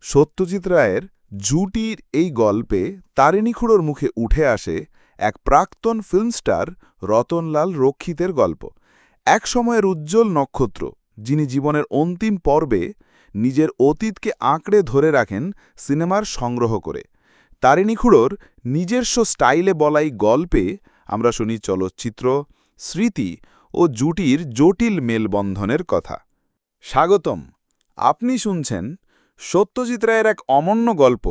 সত্যজিৎ রায়ের জুটির এই গল্পে তারিণী খুড়োর মুখে উঠে আসে এক প্রাক্তন ফিল্ম স্টার রতনলাল রক্ষিতের গল্প। এক সময়ের উজ্জ্বল নক্ষত্র, যিনি জীবনের অন্তিম পর্বে নিজের অতীতকে আঁকড়ে ধরে রাখেন সিনেমার সংগ্রহ করে। তারিণী খুড়োর নিজস্ব স্টাইলে বলাই গল্পে আমরা শুনি চলচ্চিত্র, স্মৃতি ও জুটির জটিল মেলবন্ধনের কথা। স্বাগতম, আপনি শুনছেন সত্যজিৎ রায়ের এক অনন্য গল্প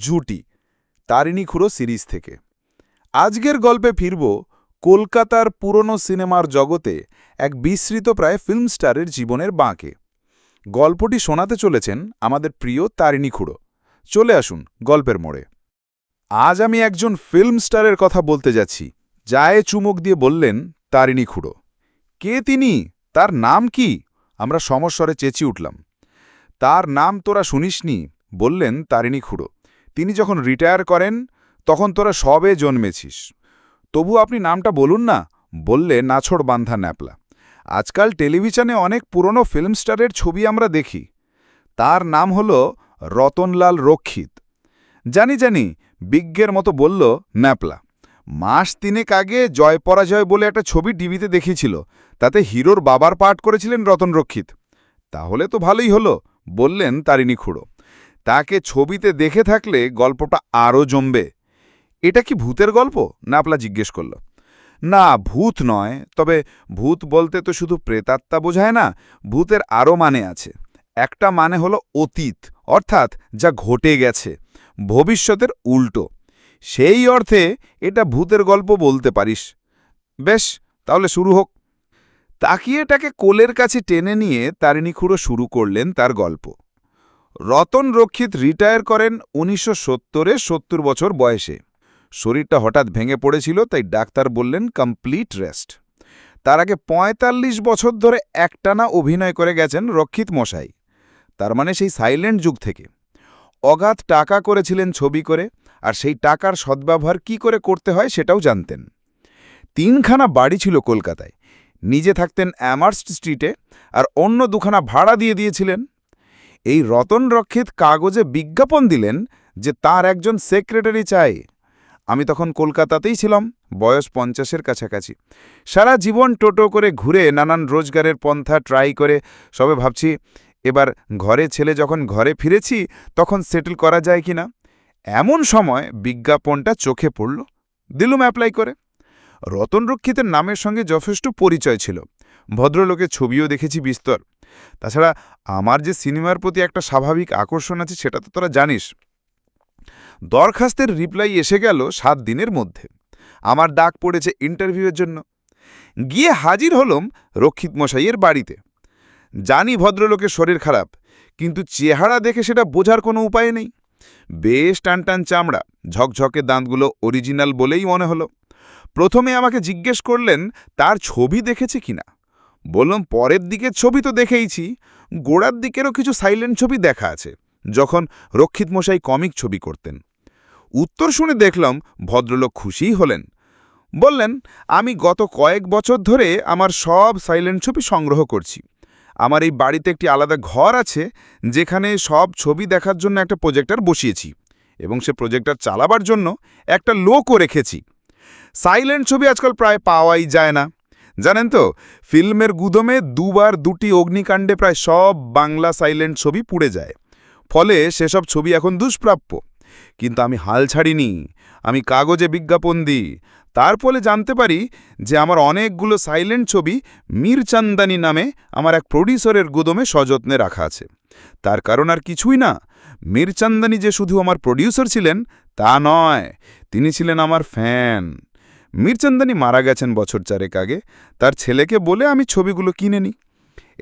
জুটি, তারিণী খুড়ো সিরিজ থেকে। আজকের গল্পে ফিরব কলকাতার পুরনো সিনেমার জগতে এক বিস্মৃতপ্রায় ফিল্ম স্টারের জীবনের বাঁকে। গল্পটি শোনাতে চলেছেন আমাদের প্রিয় তারিণী খুড়ো। চলে আসুন গল্পের মোড়ে। আজ আমি একজন ফিল্ম স্টারের কথা বলতে যাচ্ছি, যায় চুমুক দিয়ে বললেন তারিণী খুড়ো। কে তিনি? তার নাম কি? আমরা সমস্বরে চেঁচিয়ে উঠলাম। তার নাম তোরা শুনিসনি, বললেন তারিণী খুড়ো। তিনি যখন রিটায়ার করেন তখন তোরা সবে জন্মেছিস। তবু আপনি নামটা বলুন না, বললে নাছোড় বান্ধা ন্যাপলা। আজকাল টেলিভিশনে অনেক পুরনো ফিল্ম স্টারের ছবি আমরা দেখি। তার নাম হল রতনলাল রক্ষিত। জানি জানি, বিজ্ঞের মতো বলল ন্যাপলা। মাস তিনেক আগে জয় পরাজয় বলে একটা ছবি টিভিতে দেখিয়েছিল, তাতে হিরোর বাবার পাঠ করেছিলেন রতন রক্ষিত। তাহলে তো ভালোই হলো, বললেন তারিণী খুড়ো। তাকে ছবিতে দেখে থাকলে গল্পটা আরও জমবে। এটা কি ভূতের গল্প? ন্যাপলা জিজ্ঞেস করল। না, ভূত নয়, তবে ভূত বলতে তো শুধু প্রেতাত্মা বোঝায় না, ভূতের আরও মানে আছে। একটা মানে হলো অতীত, অর্থাৎ যা ঘটে গেছে, ভবিষ্যতের উল্টো। সেই অর্থে এটা ভূতের গল্প বলতে পারিস। বেশ, তাহলে শুরু হোক। তাকিয়েটাকে কোলের কাছে টেনে নিয়ে তারিণী খুড়ো শুরু করলেন তার গল্প। রতন রক্ষিত রিটায়ার করেন 1970-এ 70 বছর বয়সে। শরীরটা হঠাৎ ভেঙে পড়েছিল, তাই ডাক্তার বললেন কমপ্লিট রেস্ট। তার আগে 45 বছর ধরে একটানা অভিনয় করে গেছেন রক্ষিত মশাই। তার মানে সেই সাইলেন্ট যুগ থেকে। অগাধ টাকা করেছিলেন ছবি করে, আর সেই টাকার সদ্ব্যবহার কি করে করতে হয় সেটাও জানতেন। 3খানা বাড়ি ছিল কলকাতায়। নিজে থাকতেন অ্যামার্স্ট স্ট্রিটে, আর অন্য 2খানা ভাড়া দিয়ে দিয়েছিলেন। এই রতন রক্ষিত কাগজে বিজ্ঞাপন দিলেন যে তার একজন সেক্রেটারি চাই। আমি তখন কলকাতাতেই ছিলাম, বয়স 50-এর কাছাকাছি। সারা জীবন টোটো করে ঘুরে নানান রোজগারের পন্থা ট্রাই করে সবে ভাবছি এবার ঘরে ছেলে যখন ঘরে ফিরেছি তখন সেটেল করা যায় কিনা। এমন সময় বিজ্ঞাপনটা চোখে পড়ল, দিলুম অ্যাপ্লাই করে। রতন রক্ষিতের নামের সঙ্গে যথেষ্ট পরিচয় ছিল, ভদ্রলোকের ছবিও দেখেছি বিস্তর। তাছাড়া আমার যে সিনেমার প্রতি একটা স্বাভাবিক আকর্ষণ আছে সেটা তো তোরা জানিস। দরখাস্তের রিপ্লাই এসে গেল 7 দিনের মধ্যে। আমার ডাক পড়েছে ইন্টারভিউয়ের জন্য। গিয়ে হাজির হলাম রক্ষিত মশাইয়ের বাড়িতে। জানি ভদ্রলোকের শরীর খারাপ, কিন্তু চেহারা দেখে সেটা বোঝার কোনো উপায় নেই। বেশ টানটান চামড়া, ঝকঝকে দাঁতগুলো অরিজিনাল বলেই মনে হলো। প্রথমে আমাকে জিজ্ঞেস করলেন তার ছবি দেখেছে কিনা। বললাম পরের দিকের ছবি তো দেখেইছি, গোড়ার দিকেরও কিছু সাইলেন্ট ছবি দেখা আছে, যখন রক্ষিত মশাই কমিক ছবি করতেন। উত্তর শুনে দেখলাম ভদ্রলোক খুশিই হলেন। বললেন আমি গত কয়েক বছর ধরে আমার সব সাইলেন্ট ছবি সংগ্রহ করছি। আমার এই বাড়িতে একটি আলাদা ঘর আছে, যেখানে সব ছবি দেখার জন্য একটা প্রজেক্টর বসিয়েছি, এবং সে প্রজেক্টর চালাবার জন্য একটা লোকও রেখেছি। সাইলেন্ট ছবি আজকাল প্রায় পাওয়াই যায় না, জানেন তো। ফিল্মের গুদমে 2বার 2টি অগ্নিকাণ্ডে প্রায় সব বাংলা সাইলেন্ট ছবি পুড়ে যায়। ফলে সেসব ছবি এখন দুষ্প্রাপ্য। কিন্তু আমি হাল ছাড়িনি, আমি কাগজে বিজ্ঞাপন দিই। তার ফলে জানতে পারি যে আমার অনেকগুলো সাইলেন্ট ছবি মীরচান্দানি নামে আমার এক প্রডিউসারের গুদমে সযত্নে রাখা আছে। তার কারণ আর কিছুই না, মীরচান্দানি যে শুধু আমার প্রডিউসার ছিলেন তা নয়, তিনি ছিলেন আমার ফ্যান। মীরচান্দানি মারা গেছেন বছর 4 আগে। তার ছেলেকে বলে আমি ছবিগুলো কিনে নিই।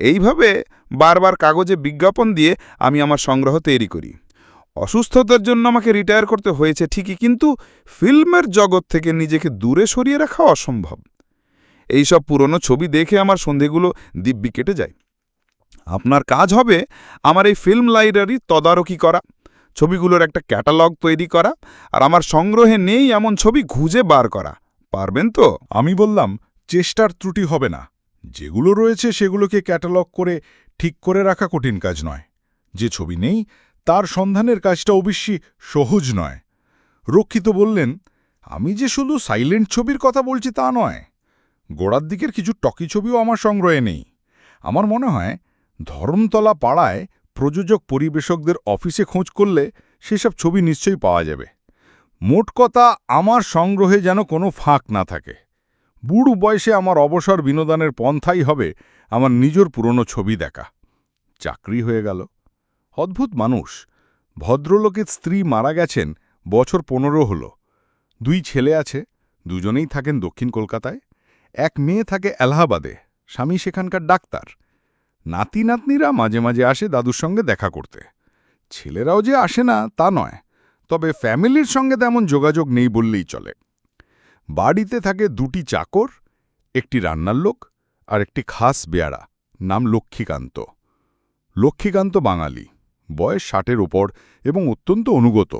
এইভাবে বারবার কাগজে বিজ্ঞাপন দিয়ে আমি আমার সংগ্রহ তৈরি করি। অসুস্থতার জন্য আমাকে রিটায়ার করতে হয়েছে ঠিকই, কিন্তু ফিল্মের জগৎ থেকে নিজেকে দূরে সরিয়ে রাখা অসম্ভব। এইসব পুরনো ছবি দেখে আমার সন্ধেগুলো দিব্যি কেটে যায়। আপনার কাজ হবে আমার এই ফিল্ম লাইব্রেরি তদারকি করা, ছবিগুলোর একটা ক্যাটালগ তৈরি করা, আর আমার সংগ্রহে নেই এমন ছবি খুঁজে বার করা। পারবেন তো? আমি বললাম, চেষ্টার ত্রুটি হবে না। যেগুলো রয়েছে সেগুলোকে ক্যাটালগ করে ঠিক করে রাখা কঠিন কাজ নয়। যে ছবি নেই তার সন্ধানের কাজটা অবশ্যই সহজ নয়। রক্ষিত বললেন, আমি যে শুধু সাইলেন্ট ছবির কথা বলছি তা নয়, গোড়ার দিকের কিছু টকি ছবিও আমার সংগ্রহে নেই। আমার মনে হয় ধরমতলা পাড়ায় প্রযোজক পরিবেশকদের অফিসে খোঁজ করলে সেসব ছবি নিশ্চয়ই পাওয়া যাবে। মোট কথা, আমার সংগ্রহে যেন কোনো ফাঁক না থাকে। বুড়ো বয়সে আমার অবসর বিনোদনের পন্থাই হবে আমার নিজের পুরনো ছবি দেখা। চাকরি হয়ে গেল। অদ্ভুত মানুষ। ভদ্রলোকের স্ত্রী মারা গেছেন বছর 15 হল। 2 ছেলে আছে, দুজনেই থাকেন দক্ষিণ কলকাতায়। এক মেয়ে থাকে এলাহাবাদে, স্বামী সেখানকার ডাক্তার। নাতি নাতনিরা মাঝে মাঝে আসে দাদুর সঙ্গে দেখা করতে। ছেলেরাও যে আসে না তা নয়, তবে ফ্যামিলির সঙ্গে তেমন যোগাযোগ নেই বললেই চলে। বাড়িতে থাকে 2টি চাকর, একটি রান্নার লোক আর একটি খাস বেয়ারা, নাম লক্ষ্মীকান্ত। লক্ষ্মীকান্ত বাঙালি, বয়স 60-এর ওপর এবং অত্যন্ত অনুগত।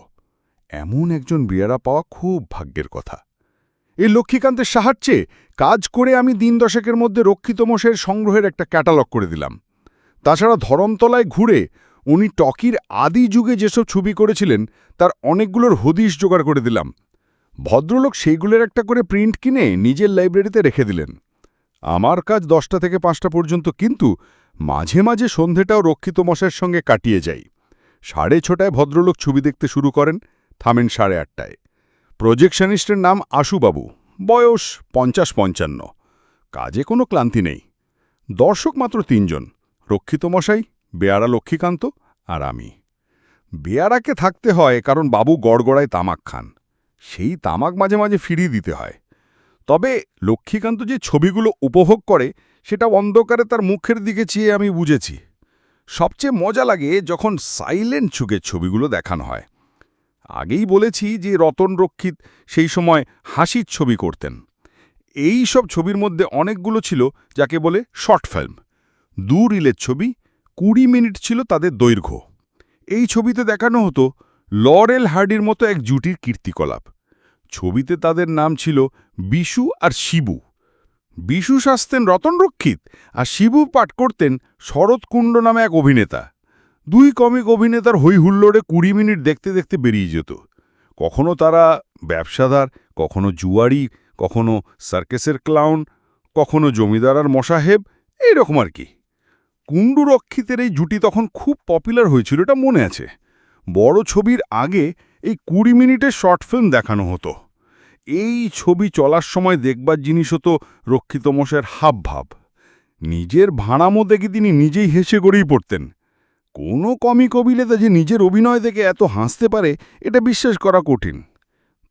এমন একজন বেয়ারা পাওয়া খুব ভাগ্যের কথা। এই লক্ষ্মীকান্তের সাহায্যে কাজ করে আমি দিন দশেকের মধ্যে রক্ষিত মশাইয়ের সংগ্রহের একটা ক্যাটালগ করে দিলাম। তাছাড়া ধরমতলায় ঘুরে উনি টকির আদি যুগে যেসব ছবি করেছিলেন তার অনেকগুলোর হদিশ জোগাড় করে দিলাম। ভদ্রলোক সেইগুলোর একটা করে প্রিন্ট কিনে নিজের লাইব্রেরিতে রেখে দিলেন। আমার কাজ 10টা থেকে 5টা পর্যন্ত, কিন্তু মাঝে মাঝে সন্ধেটাও রক্ষিত মশাইয়ের সঙ্গে কাটিয়ে যাই। 6:30টায় ভদ্রলোক ছবি দেখতে শুরু করেন, থামেন 8:30টায়। প্রজেকশনিস্টের নাম আশুবাবু, বয়স 50-55। কাজে কোনো ক্লান্তি নেই। দর্শক মাত্র 3 জন, রক্ষিত মশাই, বেয়ারা লক্ষ্মীকান্ত আর আমি। বেয়ারাকে থাকতে হয় কারণ বাবু গড়গড়ায় তামাক খান, সেই তামাক মাঝে মাঝে ফিরিয়ে দিতে হয়। তবে লক্ষ্মীকান্ত যে ছবিগুলো উপভোগ করে সেটা অন্ধকারে তার মুখের দিকে চেয়ে আমি বুঝেছি। সবচেয়ে মজা লাগে যখন সাইলেন্ট যুগের ছবিগুলো দেখানো হয়। আগেই বলেছি যে রতন রক্ষিত সেই সময় হাসির ছবি করতেন। এই সব ছবির মধ্যে অনেকগুলো ছিল যাকে বলে শর্ট ফিল্ম। 2 রিলের ছবি, 20 মিনিট ছিল তাদের দৈর্ঘ্য। এই ছবিতে দেখানো হতো লরেল হার্ডির মতো এক জুটির কীর্তিকলাপ। ছবিতে তাদের নাম ছিল বিশু আর শিবু। বিশু সাজতেন রতন রক্ষিত আর শিবু পাঠ করতেন শরৎকুণ্ড নামে এক অভিনেতা। 2 কমিক অভিনেতার হই হুল্লোড়ে 20 মিনিট দেখতে দেখতে বেরিয়ে যেত। কখনো তারা ব্যবসাদার, কখনো জুয়ারি, কখনো সার্কেসের ক্লাউন, কখনো জমিদার আর মশাহেব, এইরকম আর কি। কুণ্ডু রক্ষিতের এই জুটি তখন খুব পপুলার হয়েছিল, এটা মনে আছে। বড় ছবির আগে এই 20 মিনিটের শর্ট ফিল্ম দেখানো হতো। এই ছবি চলার সময় দেখবার জিনিস হতো রক্ষিত মশাইয়ের হাবভাব। নিজের ভাড়ামো দেখে তিনি নিজেই হেসে গড়েই পড়তেন। কোনো কমিক অভিনেতা যে নিজের অভিনয় দেখে এত হাসতে পারে এটা বিশ্বাস করা কঠিন।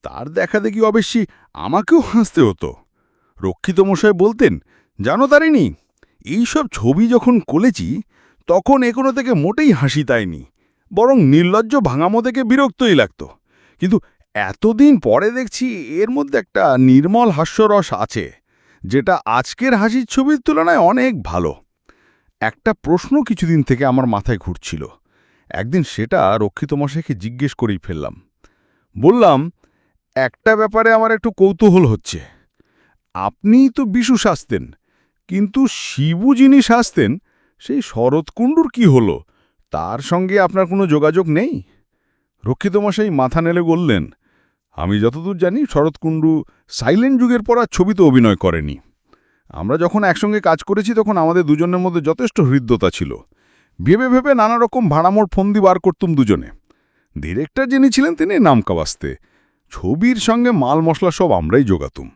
তার দেখা দেখি অবশ্যই আমাকেও হাসতে হতো। রক্ষিত মশাই বলতেন, জানো তারিনি, এইসব ছবি যখন করেছি তখন এখনো থেকে মোটেই হাসি তাইনি, বরং নির্লজ্জ ভাঙামো দেখে বিরক্তই লাগত। কিন্তু এতদিন পরে দেখছি এর মধ্যে একটা নির্মল হাস্যরস আছে, যেটা আজকের হাসির ছবির তুলনায় অনেক ভালো। একটা প্রশ্ন কিছুদিন থেকে আমার মাথায় ঘুরছিল। একদিন সেটা রক্ষিত মশাইকে জিজ্ঞেস করেই ফেললাম। বললাম, একটা ব্যাপারে আমার একটু কৌতূহল হচ্ছে। আপনিই তো বিশু সাজতেন, কিন্তু শিবু যিনি সাজতেন সেই শরৎকুণ্ডুর কি হলো? তার সঙ্গে আপনার কোনো যোগাযোগ নেই? রক্ষিত মশাই মাথা নেড়ে বললেন, আমি যতদূর জানি শরৎকুণ্ডু সাইলেন্ট যুগের পর আর ছবিতে অভিনয় করেনি। আমরা যখন একসঙ্গে কাজ করেছি তখন আমাদের দুজনের মধ্যে যথেষ্ট হৃদ্যতা ছিল। ভেবে ভেবে নানা রকম ভাড়ামোড় ফন্দি বার করতুম দুজনে। ডিরেক্টর যিনি ছিলেন তিনি নামকাওয়াস্তে, ছবির সঙ্গে মাল মশলা সব আমরাই জোগাতুম।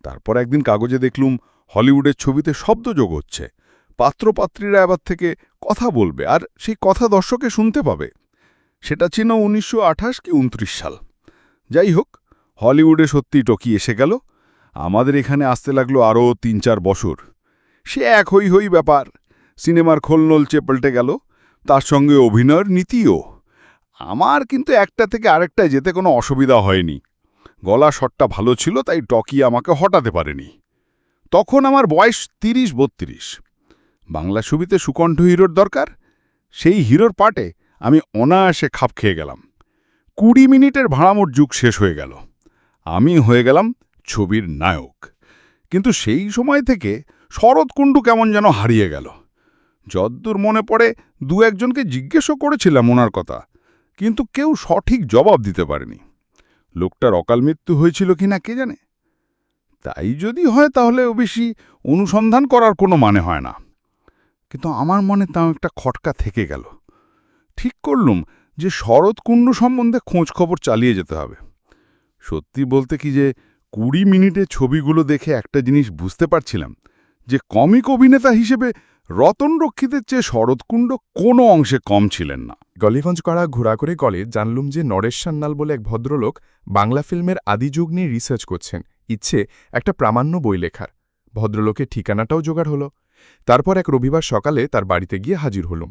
তারপর একদিন কাগজে দেখলুম হলিউডের ছবিতে শব্দযোগ হচ্ছে, পাত্রপাত্রীরা এবার থেকে কথা বলবে আর সেই কথা দর্শকে শুনতে পাবে। সেটা ছিল 1928 কি 29 সাল। যাই হোক, হলিউডে সত্যি টকি এসে গেল। আমাদের এখানে আসতে লাগলো আরও 3-4 বছর। সে এক হই হই ব্যাপার। সিনেমার খোলনলচে পাল্টে গেল, তার সঙ্গে অভিনয়ের নীতিও। আমার কিন্তু একটা থেকে আরেকটায় যেতে কোনো অসুবিধা হয়নি। গলা শটটা ভালো ছিল, তাই টকি আমাকে হটাতে পারেনি। তখন আমার বয়স 30-32। বাংলা ছবিতে সুকণ্ঠ হিরোর দরকার, সেই হিরোর পাটে আমি অনায়াসে খাপ খেয়ে গেলাম। 20 মিনিটের ভাড়ামোর যুগ শেষ হয়ে গেল, আমি হয়ে গেলাম ছবির নায়ক। কিন্তু সেই সময় থেকে শরৎকুণ্ডু কেমন যেন হারিয়ে গেল। যদ্দূর মনে পড়ে দু একজনকে জিজ্ঞেসও করেছিলাম ওনার কথা, কিন্তু কেউ সঠিক জবাব দিতে পারেনি। লোকটার অকাল মৃত্যু হয়েছিল কিনা কে জানে। তাই যদি হয় তাহলে বেশি অনুসন্ধান করার কোনো মানে হয় না। কিন্তু আমার মনে তাও একটা খটকা থেকে গেল। ঠিক করলুম যে শরৎকুণ্ড সম্বন্ধে খোঁজ খবর চালিয়ে যেতে হবে। সত্যি বলতে কি যে ২০ মিনিটে ছবিগুলো দেখে একটা জিনিস বুঝতে পারছিলাম যে কমিক অভিনেতা হিসেবে রতন রক্ষিতের চেয়ে শরৎকুণ্ড কোনো অংশে কম ছিলেন না। গলিগঞ্জ করা ঘোরা করে কলে জানলুম যে নরেশ সান্যাল বলে এক ভদ্রলোক বাংলা ফিল্মের আদিযুগ নিয়ে রিসার্চ করছেন, ইচ্ছে একটা প্রামাণ্য বই লেখার। ভদ্রলোকের ঠিকানাটাও জোগাড় হলো। তারপর এক রবিবার সকালে তার বাড়িতে গিয়ে হাজির হলুম।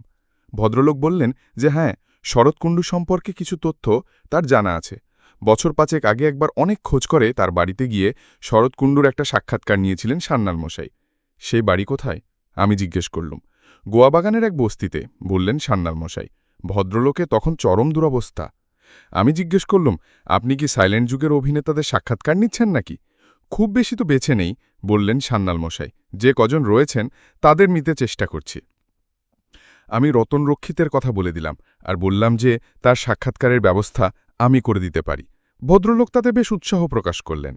ভদ্রলোক বললেন যে হ্যাঁ, শরৎকুণ্ডু সম্পর্কে কিছু তথ্য তার জানা আছে। বছর ৫ আগে একবার অনেক খোঁজ করে তার বাড়িতে গিয়ে শরৎকুণ্ডুর একটা সাক্ষাৎকার নিয়েছিলেন সান্যাল মশাই। সেই বাড়ি কোথায় আমি জিজ্ঞেস করলুম। গোয়াবাগানের এক বস্তিতে, বললেন সান্যাল মশাই। ভদ্রলোকে তখন চরম দুরবস্থা। আমি জিজ্ঞেস করলুম, আপনি কি সাইলেন্ট যুগের অভিনেতাদের সাক্ষাৎকার নিচ্ছেন নাকি? খুব বেশি তো বেছে নেই, বললেন সান্যাল মশাই। যে কজন রয়েছেন তাদের নিতে চেষ্টা করছি। আমি রতন রক্ষিতের কথা বলে দিলাম আর বললাম যে তার সাক্ষাৎকারের ব্যবস্থা আমি করে দিতে পারি। ভদ্রলোক তাতে বেশ উৎসাহ প্রকাশ করলেন।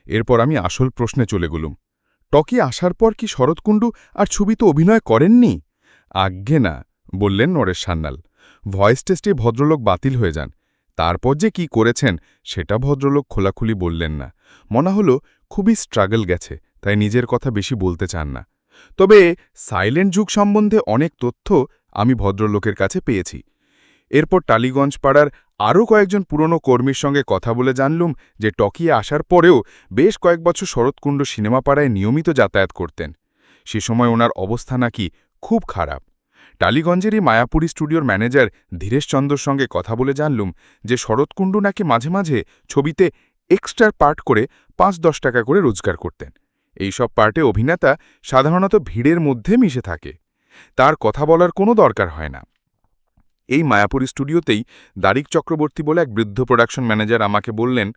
এরপর আমি আসল প্রশ্নে চলে গেলুম। টকি আসার পর কি শরৎকুণ্ডু আর ছবিতে অভিনয় করেননি? আজ্ঞে না, বললেন নরেশ সান্যাল। ভয়েস টেস্টে ভদ্রলোক বাতিল হয়ে যান। তারপর যে কি করেছেন সেটা ভদ্রলোক খোলাখুলি বললেন না। মনে হল খুবই স্ট্রাগল গেছে, তাই নিজের কথা বেশি বলতে চান না। তবে সাইলেন্ট যুগ সম্বন্ধে অনেক তথ্য আমি ভদ্রলোকের কাছে পেয়েছি। এরপর টালিগঞ্জ পাড়ার আরও কয়েকজন পুরনো কর্মীর সঙ্গে কথা বলে জানলুম যে টকিয়ে আসার পরেও বেশ কয়েক বছর শরৎকুণ্ড সিনেমা পাড়ায় নিয়মিত যাতায়াত করতেন। সে সময় ওনার অবস্থা নাকি খুব খারাপ। টালিগঞ্জেরই মায়াপুরী স্টুডিওর ম্যানেজার ধীরেশচন্দ্রর সঙ্গে কথা বলে জানলুম যে শরৎকুণ্ডু নাকি মাঝে মাঝে ছবিতে এক্সট্রা পার্ট করে ৫-১০ টাকা করে রোজগার করতেন। এইসব পার্টে অভিনেতা সাধারণত ভিড়ের মধ্যে মিশে থাকে, তার কথা বলার কোনো দরকার হয় না। এই মায়াপুরী স্টুডিওতেই দারিক চক্রবর্তী বলে এক বৃদ্ধ প্রোডাকশন ম্যানেজার আমাকে বললেন,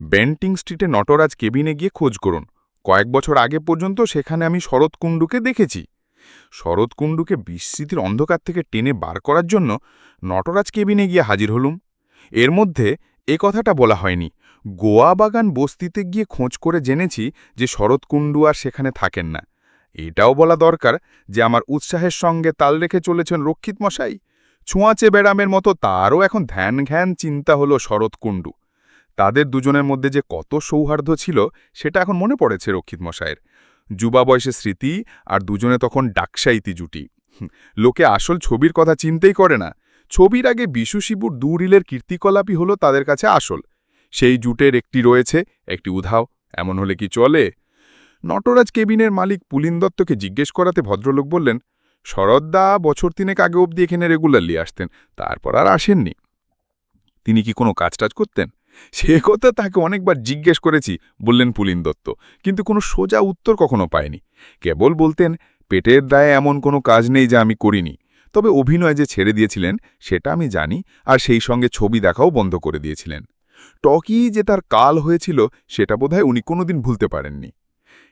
বেন্টিং স্ট্রিটে নটরাজ কেবিনে গিয়ে খোঁজ করুন। কয়েক বছর আগে পর্যন্ত সেখানে আমি শরৎকুণ্ডুকে দেখেছি। শরৎকুণ্ডুকে বিস্মৃতির অন্ধকার থেকে টেনে বার করার জন্য নটরাজ কেবিনে গিয়ে হাজির হলুম। এর মধ্যে এ কথাটা বলা হয়নি, গোয়াবাগান বস্তিতে গিয়ে খোঁজ করে জেনেছি যে শরৎকুণ্ডু আর সেখানে থাকেন না। এটাও বলা দরকার যে আমার উৎসাহের সঙ্গে তাল রেখে চলেছেন রক্ষিত মশাই। ছোঁয়াচে বেড়ামের মতো তারও এখন ধ্যান ঘ্যান চিন্তা হলো শরৎকুণ্ডু। তাদের দুজনের মধ্যে যে কত সৌহার্দ্য ছিল সেটা এখন মনে পড়েছে রক্ষিত মশায়ের। যুবা বয়সে স্মৃতি আর দুজনে তখন ডাকসাইতি জুটি। লোকে আসল ছবির কথা চিন্তেই করে না। ছবির আগে বিশু শিবুর ২ রিলের কীর্তিকলাপই হলো তাদের কাছে আসল। সেই জুটের একটি রয়েছে, একটি উধাও। এমন হলে কি চলে? নটরাজ কেবিনের মালিক পুলিন দত্তকে জিজ্ঞেস করাতে ভদ্রলোক বললেন, শরৎদা বছর ৩ আগে অবধি এখানে রেগুলারলি আসতেন, তারপর আর আসেননি। তিনি কি কোনো কাজটাজ করতেন? সে কথা তাকে অনেকবার জিজ্ঞেস করেছি, বললেন পুলিন দত্ত, কিন্তু কোনো সোজা উত্তর কখনো পায়নি। কেবল বলতেন, পেটের দায়ে এমন কোনো কাজ নেই যা আমি করিনি। তবে অভিনয় যে ছেড়ে দিয়েছিলেন সেটা আমি জানি, আর সেই সঙ্গে ছবি দেখাও বন্ধ করে দিয়েছিলেন। টকি যে তার কাল হয়েছিল সেটা বোধহয় উনি কোনোদিন ভুলতে পারেননি।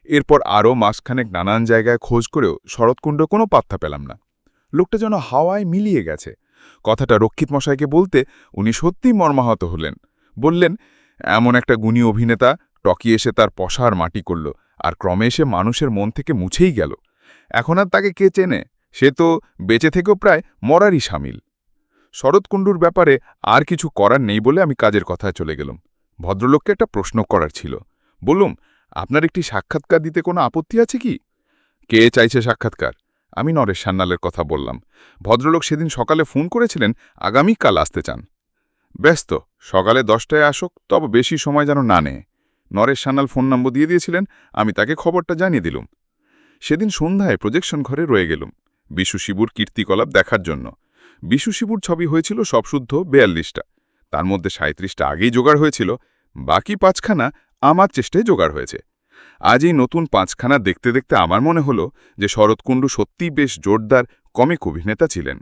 এরপর আরও মাসখানেক নানান জায়গায় খোঁজ করেও শরৎকুণ্ড কোনো পাত্তা পেলাম না। লোকটা যেন হাওয়ায় মিলিয়ে গেছে। কথাটা রক্ষিত মশাইকে বলতে উনি সত্যিই মর্মাহত হলেন। বললেন, এমন একটা গুণী অভিনেতা টকি এসে তার পশার মাটি করল, আর ক্রমে এসে মানুষের মন থেকে মুছেই গেল। এখন আর তাকে কে চেনে? সে তো বেঁচে থেকেও প্রায় মরারই সামিল। শরৎকুণ্ডুর ব্যাপারে আর কিছু করার নেই বলে আমি কাজের কথায় চলে গেলাম। ভদ্রলোককে একটা প্রশ্ন করার ছিল। বললুম, আপনার একটি সাক্ষাৎকার দিতে কোনো আপত্তি আছে কি? কে চাইছে সাক্ষাৎকার? আমি নরেশ সান্যালের কথা বললাম। ভদ্রলোক সেদিন সকালে ফোন করেছিলেন, আগামীকাল আসতে চান। ব্যস্ত, সকালে 10টায় আসুক, তবে বেশি সময় যেন না নেয়। নরেশ সান্যাল ফোন নম্বর দিয়ে দিয়েছিলেন, আমি তাকে খবরটা জানিয়ে দিলুম। সেদিন সন্ধ্যায় প্রজেকশন ঘরে রয়ে গেলুম বিশু শিবুর কীর্তিকলাপ দেখার জন্য। বিশু শিবুর ছবি হয়েছিল সবশুদ্ধ 42টা, তার মধ্যে 37টা আগেই জোগাড় হয়েছিল, বাকি 5খানা আমার চেষ্টায় জোগাড় হয়েছে। আজ এই নতুন 5খানা দেখতে দেখতে আমার মনে হলো যে শরৎকুণ্ডু সত্যিই বেশ জোরদার কমিক অভিনেতা ছিলেন।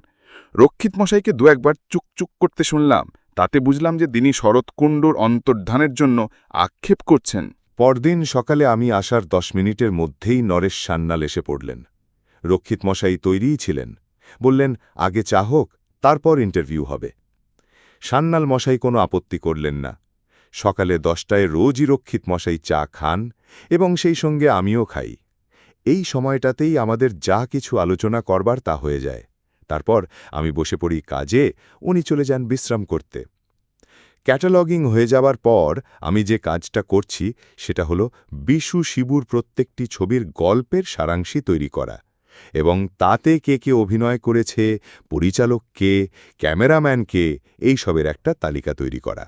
রক্ষিত মশাইকে 2-1বার চুকচুক করতে শুনলাম, তাতে বুঝলাম যে তিনি শরৎকুণ্ডুর অন্তর্ধানের জন্য আক্ষেপ করছেন। পরদিন সকালে আমি আসার 10 মিনিটের মধ্যেই নরেশ সান্যাল এসে পড়লেন। রক্ষিত মশাই তৈরিই ছিলেন। বললেন, আগে চা হোক, তারপর ইন্টারভিউ হবে। সান্যাল মশাই কোনো আপত্তি করলেন না। সকালে 10টায় রোজই রক্ষিত মশাই চা খান এবং সেই সঙ্গে আমিও খাই। এই সময়টাতেই আমাদের যা কিছু আলোচনা করবার তা হয়ে যায়। তারপর আমি বসে পড়ি কাজে, উনি চলে যান বিশ্রাম করতে। ক্যাটালগিং হয়ে যাবার পর আমি যে কাজটা করছি সেটা হলো বিশু শিবুর প্রত্যেকটি ছবির গল্পের সারাংশই তৈরি করা এবং তাতে কে কে অভিনয় করেছে, পরিচালক কে, ক্যামেরাম্যান কে, এইসবের একটা তালিকা তৈরি করা।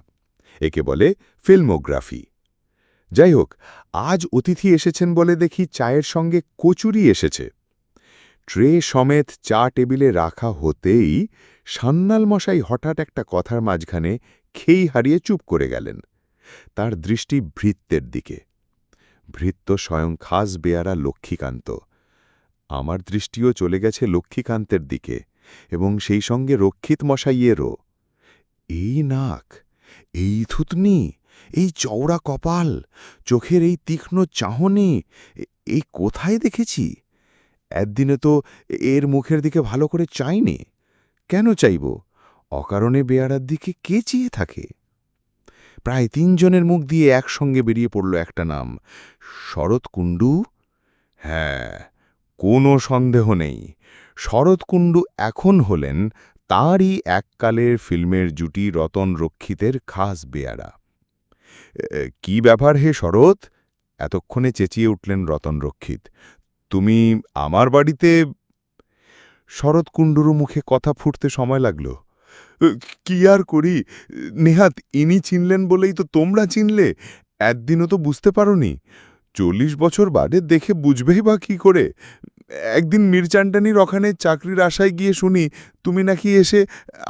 একে বলে ফিল্মোগ্রাফি। যাই হোক, আজ অতিথি এসেছেন বলে দেখি চায়ের সঙ্গে কচুরি এসেছে। ট্রে সমেত চা টেবিলে রাখা হতেই সান্যাল মশাই হঠাৎ একটা কথার মাঝখানে খেই হারিয়ে চুপ করে গেলেন। তার দৃষ্টি ভৃত্যের দিকে। ভৃত্য স্বয়ং খাস বেয়ারা লক্ষ্মীকান্ত। আমার দৃষ্টিও চলে গেছে লক্ষ্মীকান্তের দিকে এবং সেই সঙ্গে রক্ষিত মশাইয়েরও। এই নাক, এই থুতনি, এই চওড়া কপাল, চোখের এই তীক্ষ্ণ চাহনি, এই কোথায় দেখেছি? একদিনে তো এর মুখের দিকে ভালো করে চাইনি। কেন চাইব? অকারণে বেয়ারার দিকে কে চেয়ে থাকে? প্রায় 3 জনের মুখ দিয়ে একসঙ্গে বেরিয়ে পড়ল একটা নাম, শরৎ কুণ্ডু। হ্যাঁ, কোনো সন্দেহ নেই, শরৎ কুণ্ডু এখন হলেন তাঁরই এককালের ফিল্মের জুটি রতন রক্ষিতের খাস বেয়ারা। কি ব্যাপার হে শরৎ? এতক্ষণে চেঁচিয়ে উঠলেন রতন রক্ষিত। তুমি আমার বাড়িতে? শরৎ কুণ্ডুরু মুখে কথা ফুটতে সময় লাগল। কি আর করি, নেহাত ইনি চিনলেন বলেই তো তোমরা চিনলে। একদিনও তো বুঝতে পারোনি। 40 বছর বাদে দেখে বুঝবেই বা কি করে? একদিন মিরচান্ডানির ওখানে চাকরির আশায় গিয়ে শুনি তুমি নাকি এসে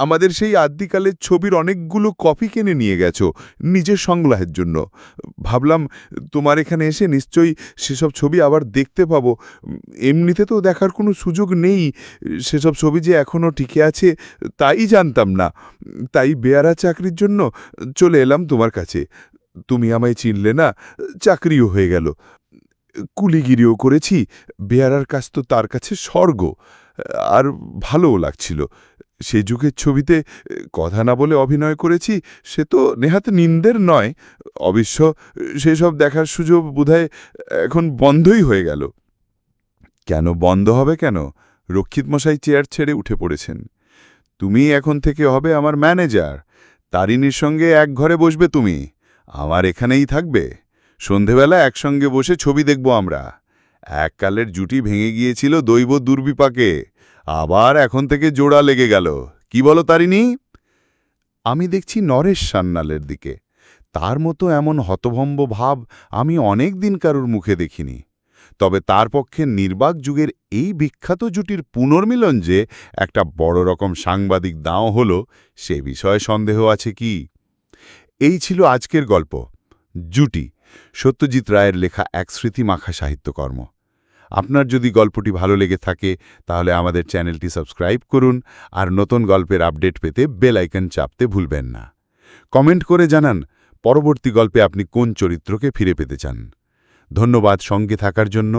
আমাদের সেই আদ্যিকালের ছবির অনেকগুলো কপি কিনে নিয়ে গেছো নিজের সংগ্রহের জন্য। ভাবলাম তোমার এখানে এসে নিশ্চয়ই সেসব ছবি আবার দেখতে পাবো। এমনিতে তো দেখার কোনো সুযোগ নেই। সেসব ছবি যে এখনও টিকে আছে তাই জানতাম না। তাই বেয়ারা চাকরির জন্য চলে এলাম তোমার কাছে। তুমি আমায় চিনলে না, চাকরিও হয়ে গেল। কুলিগিরিও করেছি, বেয়ারার কাজ তো তার কাছে স্বর্গ। আর ভালোও লাগছিল। সে যুগের ছবিতে কথা না বলে অভিনয় করেছি, সে তো নেহাত নিন্দের নয়। অবশ্য সেসব দেখার সুযোগ বোধহয় এখন বন্ধই হয়ে গেল। কেন বন্ধ হবে কেন? রক্ষিত মশাই চেয়ার ছেড়ে উঠে পড়েছেন। তুমি এখন থেকে হবে আমার ম্যানেজার। তারিণীর সঙ্গে এক ঘরে বসবে তুমি, আমার এখানেই থাকবে। সন্ধেবেলা একসঙ্গে বসে ছবি দেখব আমরা। এককালের জুটি ভেঙে গিয়েছিল দৈব দুর্বিপাকে, আবার এখন থেকে জোড়া লেগে গেল। কি বলো তারিণী? আমি দেখছি নরেশ সান্যালের দিকে। তার মতো এমন হতভম্ব ভাব আমি অনেক দিন কারুর মুখে দেখিনি। তবে তার পক্ষে নির্বাক যুগের এই বিখ্যাত জুটির পুনর্মিলন যে একটা বড় রকম সাংবাদিক দাঁও হল, সে বিষয়ে সন্দেহ আছে কি? এই ছিল আজকের গল্প, জুটি, সত্যজিৎ রায়ের লেখা এক স্মৃতিমাখা সাহিত্যকর্ম। আপনার যদি গল্পটি ভালো লেগে থাকে তাহলে আমাদের চ্যানেলটি সাবস্ক্রাইব করুন আর নতুন গল্পের আপডেট পেতে বেল আইকন চাপতে ভুলবেন না। কমেন্ট করে জানান পরবর্তী গল্পে আপনি কোন চরিত্রকে ফিরে পেতে চান। ধন্যবাদ সঙ্গে থাকার জন্য।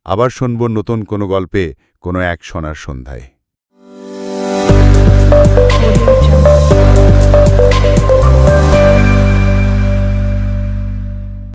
আবার শুনব নতুন কোনো গল্পে, কোনো এক শোনার সন্ধ্যায়।